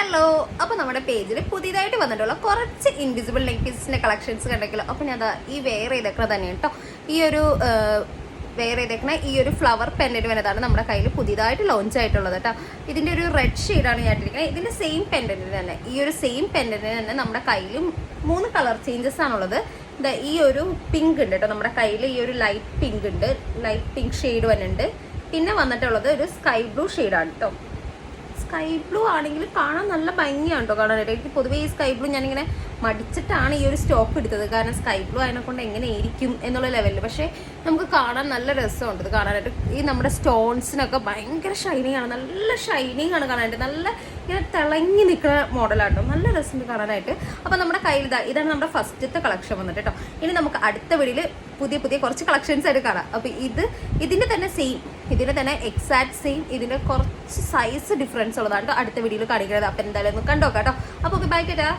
Hello, അപ്പോൾ നമ്മുടെ പേജിൽ പുതിയതായിട്ട് വന്നിട്ടുള്ള കുറച്ച് ഇൻവിസിബിൾ നെക്ക് പീസിൻ്റെ കളക്ഷൻസ് കണ്ടെങ്കിലോ. അപ്പോൾ ഞാൻ അതാ ഈ വെയർ ചെയ്തേക്കുന്നത് തന്നെയാണ് കേട്ടോ. വെയർ ചെയ്തേക്കുന്ന ഈ ഒരു ഫ്ലവർ പെൻഡൻറ്റ് വന്നതാണ് നമ്മുടെ കയ്യിൽ പുതിയതായിട്ട് ലോഞ്ച് ആയിട്ടുള്ളത് കേട്ടോ. ഇതിൻ്റെ ഒരു റെഡ് ഷെയ്ഡാണ് ഞാൻ ഇട്ടിരിക്കുന്നത്. ഇതിൻ്റെ സെയിം പെൻഡൻറ്റിന് തന്നെ സെയിം പെൻഡൻറ്റിന് തന്നെ നമ്മുടെ കയ്യിലും 3 കളർ ചേഞ്ചസ് ആണുള്ളത്. ഈ ഒരു പിങ്ക് ഉണ്ട് കേട്ടോ നമ്മുടെ കയ്യിൽ. ഈ ഒരു ലൈറ്റ് പിങ്ക് ഉണ്ട്, ലൈറ്റ് പിങ്ക് ഷെയ്ഡ് വന്നിട്ടുണ്ട്. പിന്നെ വന്നിട്ടുള്ളത് ഒരു സ്കൈ ബ്ലൂ ഷെയ്ഡാണ് കേട്ടോ. സ്കൈ ബ്ലൂ ആണെങ്കിൽ കാണാൻ നല്ല ഭംഗിയാണ് കേട്ടോ കാണാനായിട്ട്. എനിക്ക് പൊതുവേ ഈ സ്കൈ ബ്ലൂ ഞാനിങ്ങനെ മടിച്ചിട്ടാണ് ഈ ഒരു സ്റ്റോക്ക് എടുത്തത്. കാരണം സ്കൈ ബ്ലൂ അതിനെ കൊണ്ട് എങ്ങനെ ഇരിക്കും എന്നുള്ള ലെവലിൽ. പക്ഷേ നമുക്ക് കാണാൻ നല്ല രസമുണ്ട് ഇത് കാണാനായിട്ട്. ഈ നമ്മുടെ സ്റ്റോൺസിനൊക്കെ ഭയങ്കര ഷൈനിങ് ആണ്, നല്ല ഷൈനിങ് ആണ് കാണാനായിട്ട്. നല്ല ഇങ്ങനെ തിളങ്ങി നിൽക്കുന്ന മോഡലാട്ടോ, നല്ല രസമുണ്ട് കാണാനായിട്ട്. അപ്പം നമ്മുടെ കയ്യിൽ ഇതാണ് നമ്മുടെ ഫസ്റ്റത്തെ കളക്ഷൻ വന്നിട്ട് കേട്ടോ. ഇനി നമുക്ക് അടുത്ത വീഡിയോയിൽ പുതിയ കുറച്ച് കളക്ഷൻസ് ആയിട്ട് കാണാം. അപ്പോൾ ഇതിൻ്റെ തന്നെ സെയിം, ഇതിൻ്റെ തന്നെ എക്സാക്ട് സെയിം, ഇതിൻ്റെ കുറച്ച് സൈസ് ഡിഫറൻസ് ഉള്ളതാണ് അടുത്ത വീഡിയോയിൽ കാണിക്കുന്നത്. അപ്പം എന്തായാലും ഒന്ന് കണ്ടോക്കാം കേട്ടോ. അപ്പോൾ ബൈ കേട്ടാ.